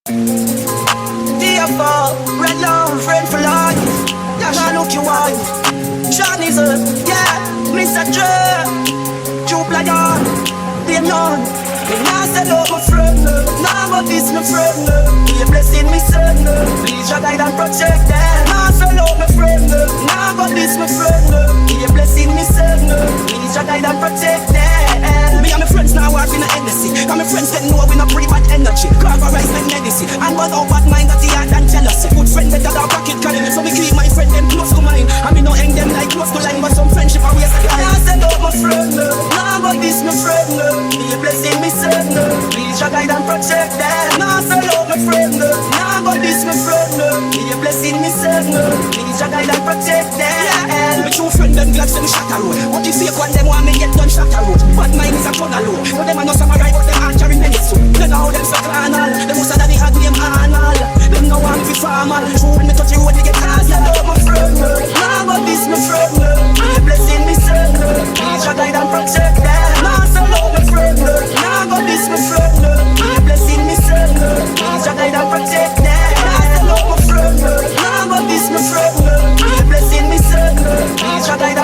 DFO, red love, friend for life. Yeah, now look you wife. Johnny's up, yeah, Mr. J. Juplayan, they none. Me nah say love my friend, nah but this my friend. Be a blessing me son, please your guide and protect them. Nah say love my friend, nah but this my friend. Be a blessing me son, please your guide and protect them. Me and my friends now work in a Hennessy. Cause my friends them know we not pretty bad energy. Carve a rice and medicine, and but our bad mind got the heart and jealousy. Good friend better than pocket cannon, so me keep my friend them close to mine. And me no hang them like close to line, but some friendship are waste. Nah say love my friend, nah but this my friend. Be a blessing me son, please your guide and protect them. Nah say love my friend, nah but this my friend. Be a blessing me son, please your guide and protect them. My true friend them glad them shot a road, but if fake one them want me get done shot a road. Bad mind is a turn alone, no them a no samurai but them aren't carrying any suit. They know how them so carnal, them must have daddy had name Arnold. Them no want me formal, true when me touch the road they get hard. Yeah, love my friend, nah but this my friend. Be a blessing me son, please your guide and protect them. Nah say love my friend, nah but this my friend. Be a blessing me son, please your guide and protect them. Nah say love my friend, nah but this my friend. Be a blessing me son, please your guide and